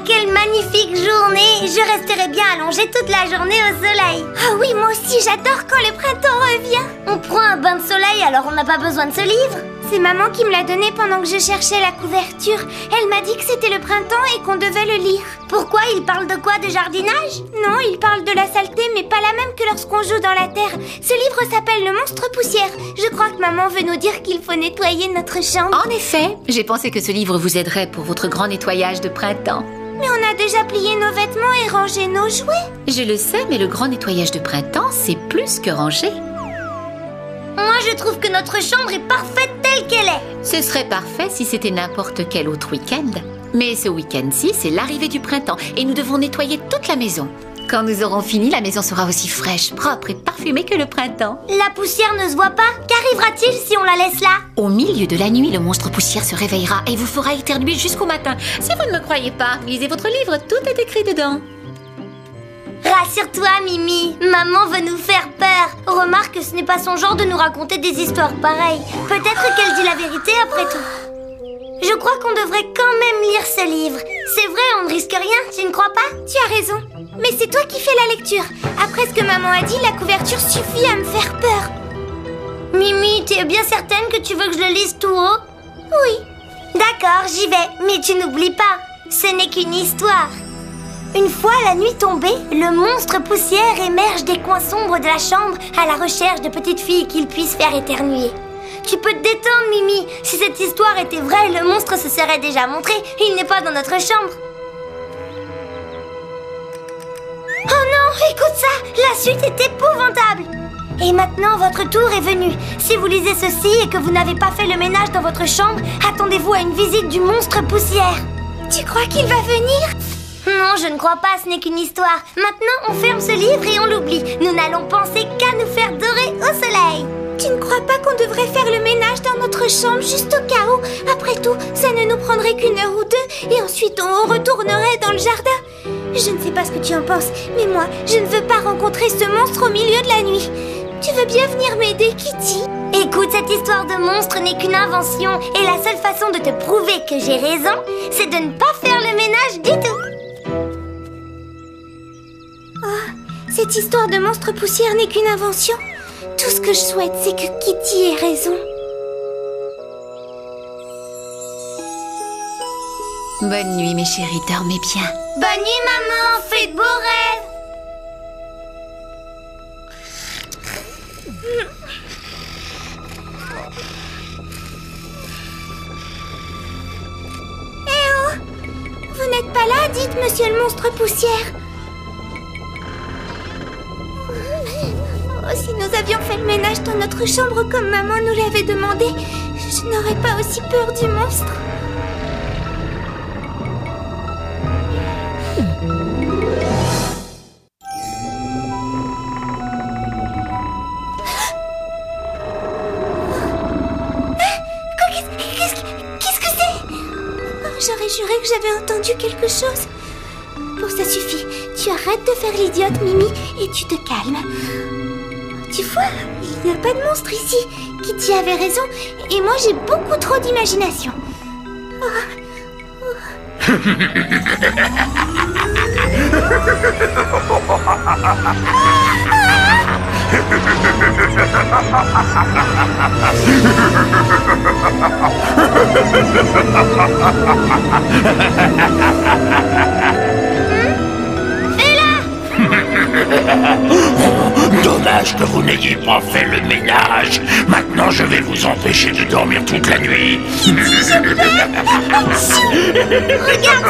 quelle magnifique journée! Je resterai bien allongée toute la journée au soleil. Ah oui, moi aussi, j'adore quand le printemps revient. On prend un bain de soleil, alors on n'a pas besoin de ce livre. C'est maman qui me l'a donné pendant que je cherchais la couverture. Elle m'a dit que c'était le printemps et qu'on devait le lire. Pourquoi? Il parle de quoi? De jardinage? Non, il parle de la saleté, mais pas la même que lorsqu'on joue dans la terre. Ce livre s'appelle Le Monstre Poussière. Je crois que maman veut nous dire qu'il faut nettoyer notre chambre. En effet, j'ai pensé que ce livre vous aiderait pour votre grand nettoyage de printemps. Mais on a déjà plié nos vêtements et rangé nos jouets. Je le sais, mais le grand nettoyage de printemps, c'est plus que ranger. Moi, je trouve que notre chambre est parfaite telle qu'elle est. Ce serait parfait si c'était n'importe quel autre week-end. Mais ce week-end-ci, c'est l'arrivée du printemps et nous devons nettoyer toute la maison. Quand nous aurons fini, la maison sera aussi fraîche, propre et parfumée que le printemps. La poussière ne se voit pas. Qu'arrivera-t-il si on la laisse là? Au milieu de la nuit, le monstre poussière se réveillera et vous fera éternuer jusqu'au matin. Si vous ne me croyez pas, lisez votre livre, tout est écrit dedans. Rassure-toi, Mimi, maman veut nous faire peur. Remarque que ce n'est pas son genre de nous raconter des histoires pareilles. Peut-être qu'elle dit la vérité après tout. Je crois qu'on devrait quand même lire ce livre. C'est vrai, on ne risque rien, tu ne crois pas? Tu as raison, mais c'est toi qui fais la lecture. Après ce que maman a dit, la couverture suffit à me faire peur. Mimi, tu es bien certaine que tu veux que je le lise tout haut? Oui. D'accord, j'y vais, mais tu n'oublies pas, ce n'est qu'une histoire. Une fois la nuit tombée, le monstre poussière émerge des coins sombres de la chambre à la recherche de petites filles qu'il puisse faire éternuer. Tu peux te détendre, Mimi. Si cette histoire était vraie, le monstre se serait déjà montré. Il n'est pas dans notre chambre. Oh non, écoute ça. La suite est épouvantable. Et maintenant, votre tour est venu. Si vous lisez ceci et que vous n'avez pas fait le ménage dans votre chambre, attendez-vous à une visite du monstre poussière. Tu crois qu'il va venir ? Non, je ne crois pas, ce n'est qu'une histoire. Maintenant, on ferme ce livre et on l'oublie. Nous n'allons penser qu'à nous faire dorer au soleil. Tu ne crois pas qu'on devrait faire le ménage dans notre chambre juste au cas où? Après tout, ça ne nous prendrait qu'une heure ou deux et ensuite on retournerait dans le jardin. Je ne sais pas ce que tu en penses, mais moi, je ne veux pas rencontrer ce monstre au milieu de la nuit. Tu veux bien venir m'aider, Kitty? Écoute, cette histoire de monstre n'est qu'une invention et la seule façon de te prouver que j'ai raison, c'est de ne pas faire le ménage du tout. Oh, cette histoire de monstre poussière n'est qu'une invention. Tout ce que je souhaite, c'est que Kitty ait raison. Bonne nuit, mes chéris, dormez bien. Bonne nuit, maman, fais de beaux rêves. Eh oh! Vous n'êtes pas là, dites, monsieur le monstre poussière. Oh, si nous avions fait le ménage dans notre chambre comme maman nous l'avait demandé, je n'aurais pas aussi peur du monstre. Qu'est-ce que c'est? Oh, j'aurais juré que j'avais entendu quelque chose. Bon, ça suffit. Tu arrêtes de faire l'idiote, Mimi, et tu te calmes. Tu vois, il n'y a pas de monstre ici. Kitty avait raison, et moi j'ai beaucoup trop d'imagination. Dommage que vous n'ayez pas fait le ménage. Maintenant, je vais vous empêcher de dormir toute la nuit. Regarde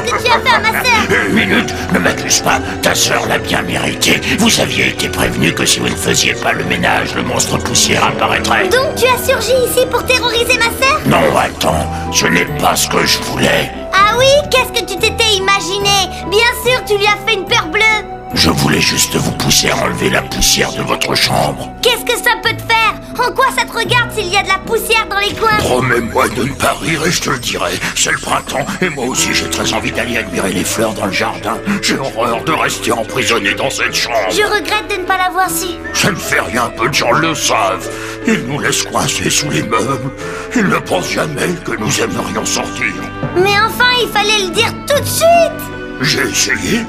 ce que tu as fait à ma sœur. Une minute, ne m'accuse pas. Ta sœur l'a bien mérité. Vous aviez été prévenu que si vous ne faisiez pas le ménage, le monstre poussière apparaîtrait. Donc tu as surgi ici pour terroriser ma sœur? Non, attends, ce n'est pas ce que je voulais. Ah oui? Qu'est-ce que tu t'étais imaginé? Bien sûr, tu lui as fait une peur bleue. Je voulais juste vous pousser à enlever la poussière de votre chambre. Qu'est-ce que ça peut te faire? En quoi ça te regarde s'il y a de la poussière dans les coins? Promets-moi de ne pas rire et je te le dirai. C'est le printemps et moi aussi j'ai très envie d'aller admirer les fleurs dans le jardin. J'ai horreur de rester emprisonné dans cette chambre. Je regrette de ne pas l'avoir su. Ça ne fait rien, peu de gens le savent. Ils nous laissent coincés sous les meubles. Ils ne pensent jamais que nous aimerions sortir. Mais enfin, il fallait le dire tout de suite. J'ai essayé.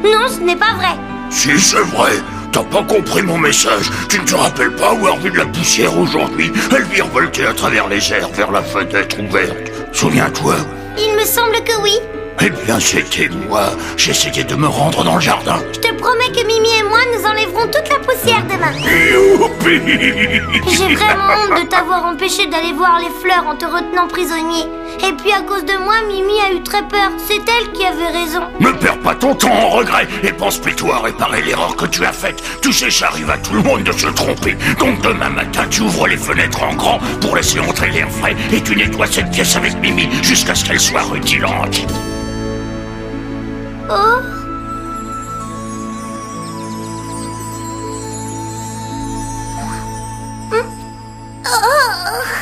Non, ce n'est pas vrai. Si, c'est vrai. T'as pas compris mon message. Tu ne te rappelles pas avoir vu de la poussière aujourd'hui? Elle virevoltait à travers les airs vers la fenêtre ouverte. Souviens-toi? Il me semble que oui. Eh bien, c'était moi. J'essayais de me rendre dans le jardin. Je te promets que Mimi et moi, nous enlèverons toute la poussière demain. Youpi! J'ai vraiment honte de t'avoir empêché d'aller voir les fleurs en te retenant prisonnier. Et puis à cause de moi, Mimi a eu très peur. C'est elle qui avait raison. Ne perds pas ton temps en regret et pense plutôt à réparer l'erreur que tu as faite. Tu sais, ça arrive à tout le monde de se tromper. Donc demain matin, tu ouvres les fenêtres en grand pour laisser entrer l'air frais et tu nettoies cette pièce avec Mimi jusqu'à ce qu'elle soit rutilante. Oh.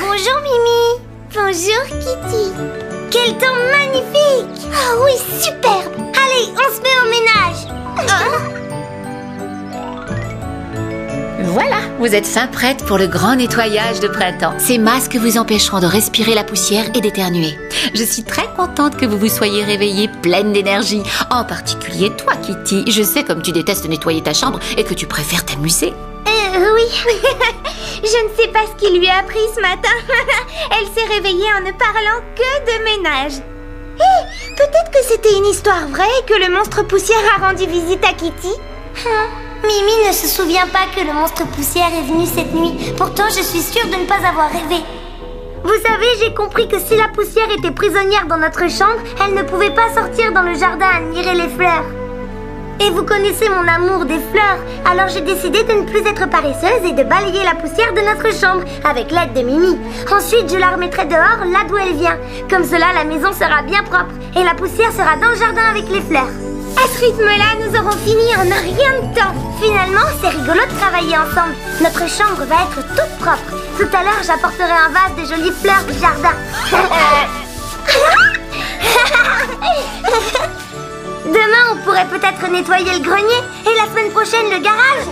Bonjour Mimi. Bonjour Kitty. Quel temps magnifique. Ah oui, superbe. Allez, on se met au ménage. Voilà, vous êtes fin prête pour le grand nettoyage de printemps. Ces masques vous empêcheront de respirer la poussière et d'éternuer. Je suis très contente que vous vous soyez réveillée pleine d'énergie. En particulier toi, Kitty. Je sais comme tu détestes nettoyer ta chambre et que tu préfères t'amuser. Oui. Je ne sais pas ce qu'il lui a pris ce matin. Elle s'est réveillée en ne parlant que de ménage. Hé, peut-être que c'était une histoire vraie et que le monstre poussière a rendu visite à Kitty. Mimi ne se souvient pas que le monstre poussière est venu cette nuit. Pourtant, je suis sûre de ne pas avoir rêvé. Vous savez, j'ai compris que si la poussière était prisonnière dans notre chambre, elle ne pouvait pas sortir dans le jardin admirer les fleurs. Et vous connaissez mon amour des fleurs, alors j'ai décidé de ne plus être paresseuse et de balayer la poussière de notre chambre avec l'aide de Mimi. Ensuite, je la remettrai dehors, là d'où elle vient. Comme cela, la maison sera bien propre et la poussière sera dans le jardin avec les fleurs. À ce rythme-là, nous aurons fini en un rien de temps. Finalement, c'est rigolo de travailler ensemble. Notre chambre va être toute propre. Tout à l'heure, j'apporterai un vase de jolies fleurs du jardin. Demain, on pourrait peut-être nettoyer le grenier et la semaine prochaine le garage.